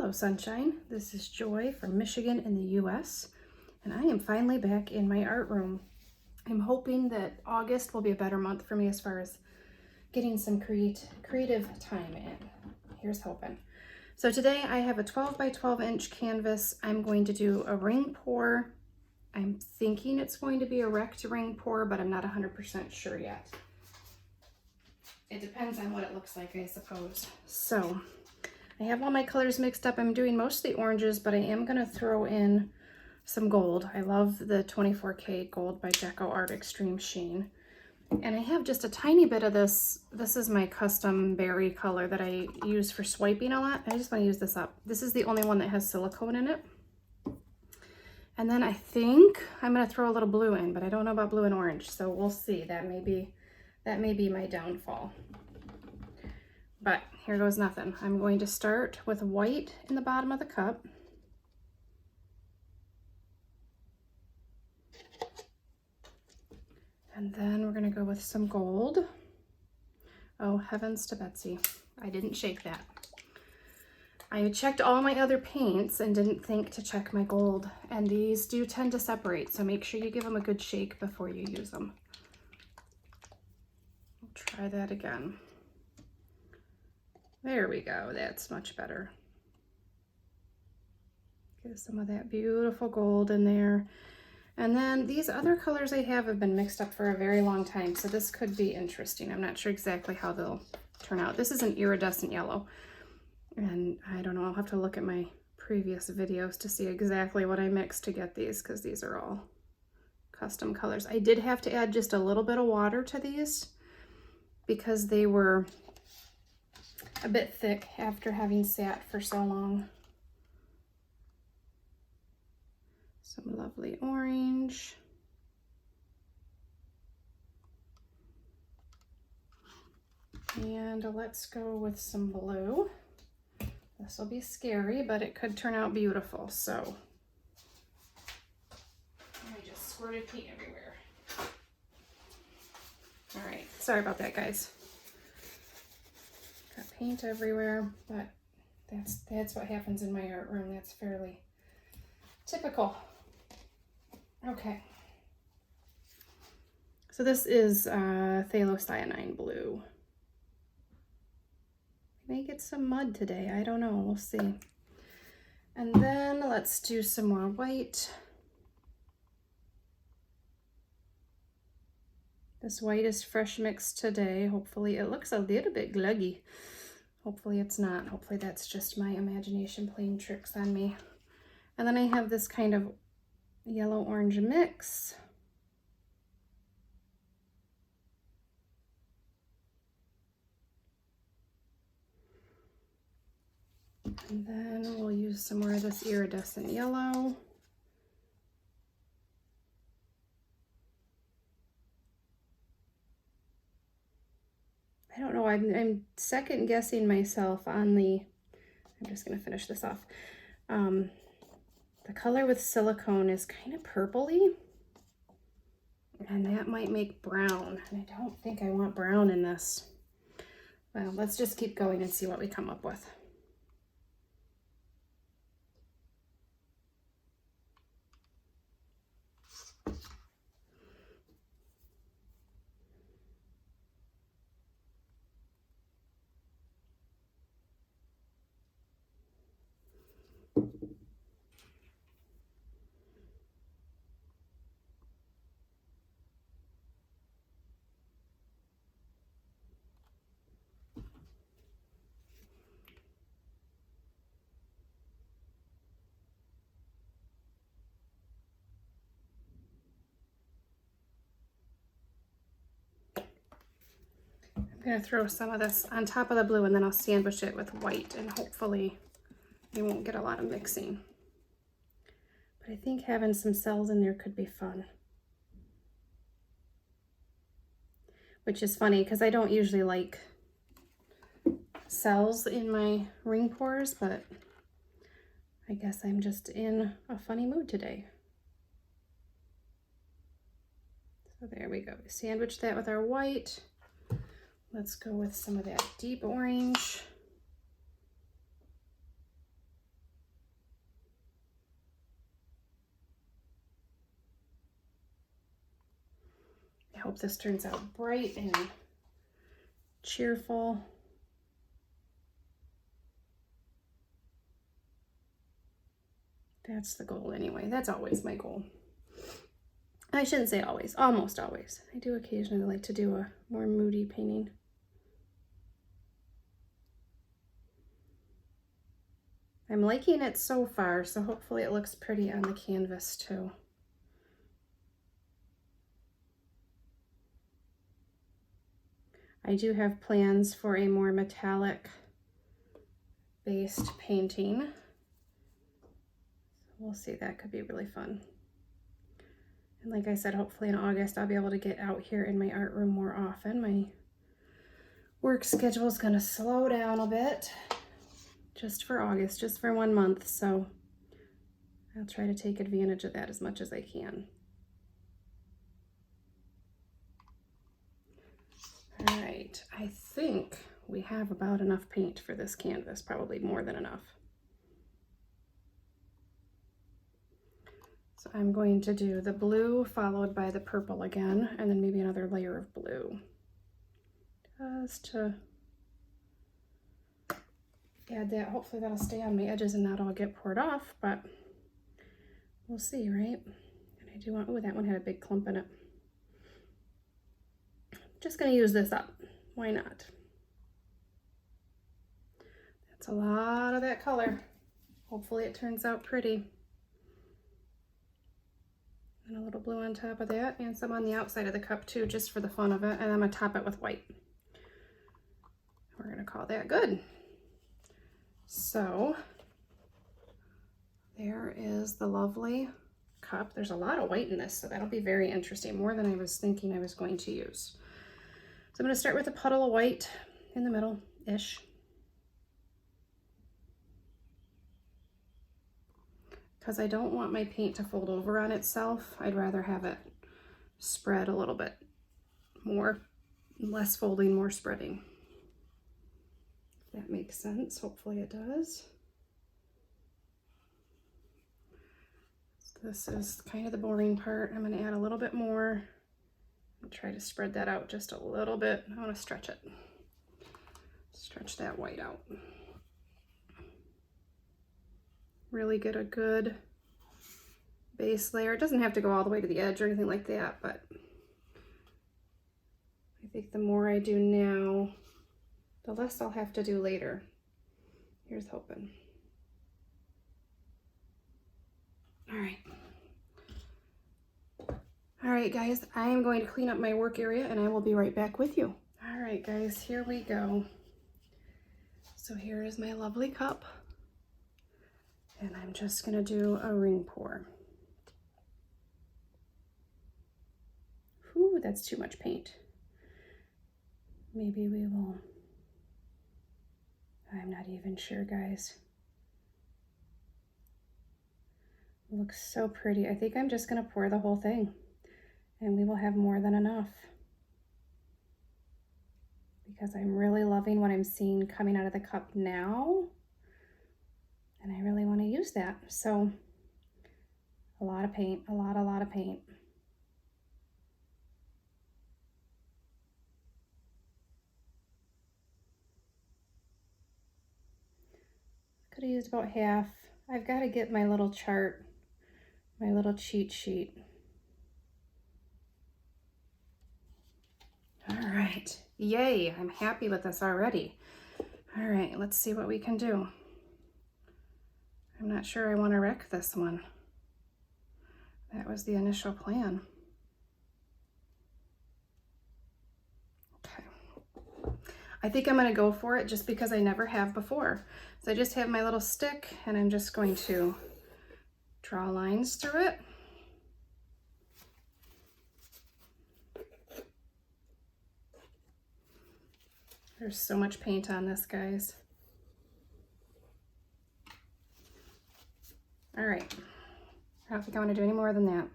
Hello sunshine, this is Joy from Michigan in the US, and I am finally back in my art room. I'm hoping that August will be a better month for me as far as getting some creative time in. Here's hoping. So today I have a 12 by 12 inch canvas. I'm going to do a ring pour. I'm thinking it's going to be a wrecked ring pour, but I'm not 100% sure yet. It depends on what it looks like, I suppose. So I have all my colors mixed up. I'm doing mostly oranges, but I am going to throw in some gold. I love the 24K gold by Deco Art Extreme Sheen. And I have just a tiny bit of this. This is my custom berry color that I use for swiping a lot. I just want to use this up. This is the only one that has silicone in it. And then I think I'm going to throw a little blue in, but I don't know about blue and orange, so we'll see. That may be my downfall. But here goes nothing. I'm going to start with white in the bottom of the cup. And then we're going to go with some gold. Oh, heavens to Betsy. I didn't shake that. I checked all my other paints and didn't think to check my gold. And these do tend to separate, so make sure you give them a good shake before you use them. We'll try that again. There we go, that's much better. Get some of that beautiful gold in there. And then these other colors I have been mixed up for a very long time, so this could be interesting. I'm not sure exactly how they'll turn out. This is an iridescent yellow, and I don't know, I'll have to look at my previous videos to see exactly what I mixed to get these, because these are all custom colors. I did have to add just a little bit of water to these because they were a bit thick after having sat for so long. Some lovely orange. And let's go with some blue. This will be scary, but it could turn out beautiful. So I just squirted paint everywhere. All right, sorry about that, guys. Got paint everywhere, but that's what happens in my art room. That's fairly typical. Okay. So this is phthalocyanine blue. May get some mud today. I don't know. We'll see. And then let's do some more white. This white is fresh mixed today. Hopefully it looks a little bit gluggy. Hopefully it's not. Hopefully that's just my imagination playing tricks on me. And then I have this kind of yellow-orange mix. And then we'll use some more of this iridescent yellow. I don't know, I'm second guessing myself on the, I'm just gonna finish this off. The color with silicone is kind of purpley, and that might make brown. And I don't think I want brown in this. Well, let's just keep going and see what we come up with. I'm going to throw some of this on top of the blue, and then I'll sandwich it with white, and hopefully we won't get a lot of mixing. But I think having some cells in there could be fun. Which is funny because I don't usually like cells in my ring pours, but I guess I'm just in a funny mood today. So there we go. Sandwich that with our white. Let's go with some of that deep orange. I hope this turns out bright and cheerful. That's the goal anyway. That's always my goal. I shouldn't say always, almost always. I do occasionally like to do a more moody painting. I'm liking it so far, so hopefully it looks pretty on the canvas too. I do have plans for a more metallic based painting. We'll see, that could be really fun. And like I said, hopefully in August I'll be able to get out here in my art room more often. My work schedule is going to slow down a bit just for August, just for 1 month. So I'll try to take advantage of that as much as I can. All right, I think we have about enough paint for this canvas, probably more than enough. So I'm going to do the blue followed by the purple again, and then maybe another layer of blue. Just to add that. Hopefully that'll stay on my edges and not all get poured off, but we'll see, right? And I do want, oh, that one had a big clump in it. Just gonna use this up, why not? That's a lot of that color. Hopefully it turns out pretty. And a little blue on top of that, and some on the outside of the cup too, just for the fun of it. And I'm gonna top it with white. We're gonna call that good. So there is the lovely cup. There's a lot of white in this, so that'll be very interesting, more than I was thinking I was going to use. So I'm gonna start with a puddle of white in the middle-ish. Because I don't want my paint to fold over on itself. I'd rather have it spread a little bit more, less folding, more spreading. If that makes sense, hopefully it does. So this is kind of the boring part. I'm gonna add a little bit more and try to spread that out just a little bit. I wanna stretch it. Stretch that white out. Really get a good base layer. It doesn't have to go all the way to the edge or anything like that, but I think the more I do now, the less I'll have to do later. Here's hoping. All right. All right, guys, I am going to clean up my work area and I will be right back with you. All right, guys, here we go. So here is my lovely cup. And I'm just gonna do a ring pour. Whew, that's too much paint. Maybe we will, I'm not even sure, guys. It looks so pretty. I think I'm just gonna pour the whole thing and we will have more than enough. Because I'm really loving what I'm seeing coming out of the cup now. And I really want to use that. So a lot of paint, a lot of paint. Could have used about half. I've got to get my little chart, my little cheat sheet. All right, yay, I'm happy with this already. All right, let's see what we can do. I'm not sure I want to wreck this one. That was the initial plan. Okay. I think I'm going to go for it just because I never have before. So I just have my little stick and I'm just going to draw lines through it. There's so much paint on this, guys. All right, I don't think I want to do any more than that.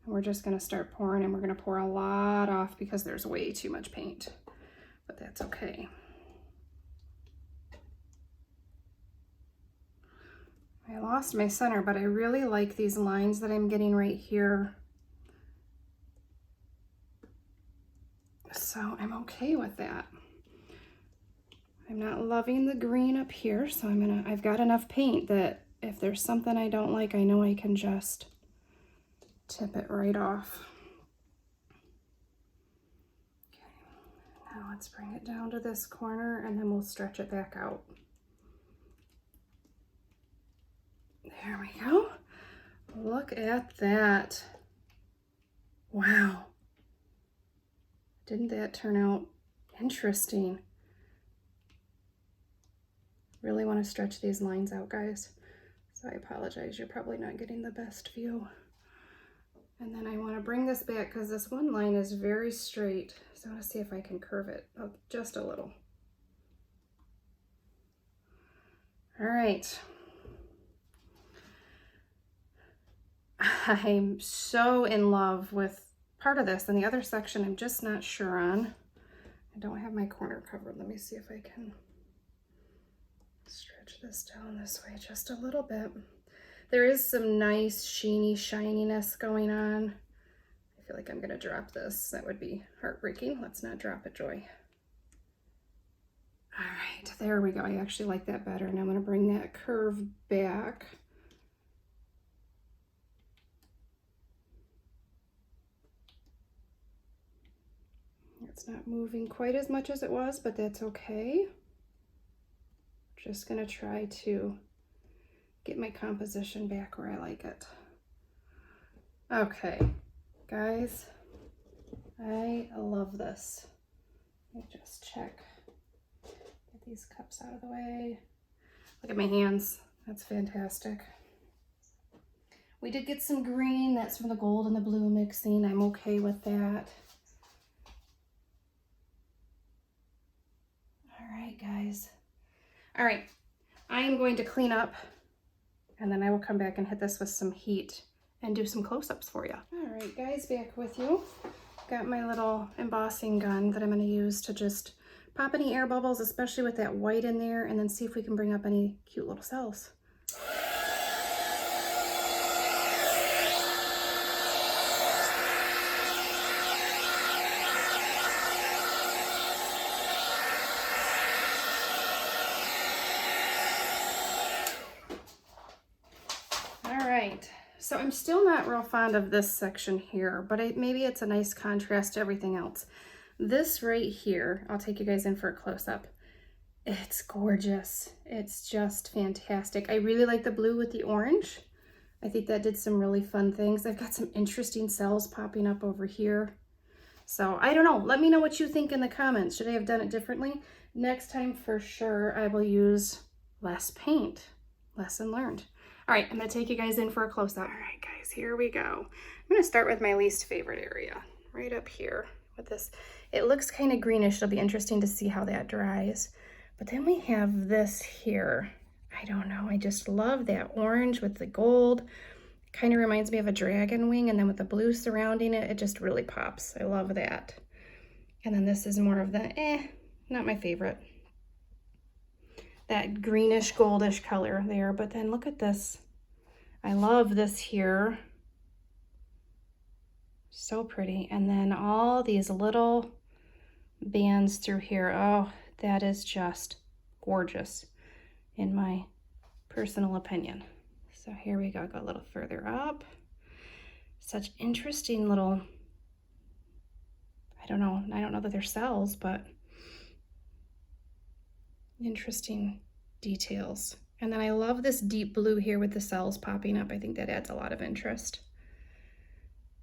And we're just gonna start pouring, and we're gonna pour a lot off because there's way too much paint, but that's okay. I lost my center, but I really like these lines that I'm getting right here. okay with that. I'm not loving the green up here, so I've got enough paint that if there's something I don't like, I know I can just tip it right off. Okay, now let's bring it down to this corner and then we'll stretch it back out. There we go. Look at that. Wow. Didn't that turn out interesting? Really want to stretch these lines out, guys. So I apologize, you're probably not getting the best view. And then I want to bring this back because this one line is very straight. So I want to see if I can curve it up just a little. All right. I'm so in love with part of this, and the other section I'm just not sure on. I don't have my corner covered. Let me see if I can stretch this down this way just a little bit. There is some nice sheeny shininess going on. I feel like I'm gonna drop this. That would be heartbreaking. Let's not drop it, Joy. All right, there we go. I actually like that better. And I'm gonna bring that curve back. It's not moving quite as much as it was, but that's okay. Just gonna try to get my composition back where I like it. Okay, guys, I love this. Let me just check. Get these cups out of the way. Look at my hands. That's fantastic. We did get some green. That's from the gold and the blue mixing. I'm okay with that. All right, guys. All right, I am going to clean up and then I will come back and hit this with some heat and do some close-ups for you. All right, guys, back with you. Got my little embossing gun that I'm gonna use to just pop any air bubbles, especially with that white in there, and then see if we can bring up any cute little cells. So I'm still not real fond of this section here, but maybe it's a nice contrast to everything else. This right here, I'll take you guys in for a close-up. It's gorgeous. It's just fantastic. I really like the blue with the orange. I think that did some really fun things. I've got some interesting cells popping up over here. So I don't know. Let me know what you think in the comments. Should I have done it differently? Next time for sure I will use less paint. Lesson learned. All right, I'm gonna take you guys in for a close-up. All right, guys, here we go. I'm gonna start with my least favorite area, right up here with this. It looks kind of greenish. It'll be interesting to see how that dries. But then we have this here. I don't know, I just love that orange with the gold. Kind of reminds me of a dragon wing, and then with the blue surrounding it, it just really pops. I love that. And then this is more of the, not my favorite. That greenish goldish color there, but then look at this. I love this here. So pretty. And then all these little bands through here. Oh, that is just gorgeous in my personal opinion. So here we go, go a little further up. Such interesting little, I don't know that they're cells, but interesting details. And then I love this deep blue here with the cells popping up. I think that adds a lot of interest.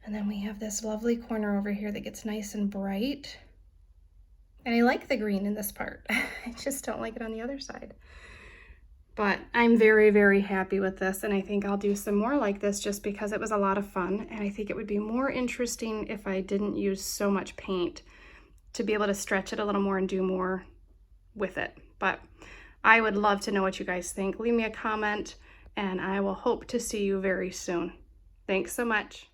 And then we have this lovely corner over here that gets nice and bright. And I like the green in this part. I just don't like it on the other side. But I'm very, very happy with this, and I think I'll do some more like this just because it was a lot of fun, and I think it would be more interesting if I didn't use so much paint to be able to stretch it a little more and do more with it. But I would love to know what you guys think. Leave me a comment, and I will hope to see you very soon. Thanks so much.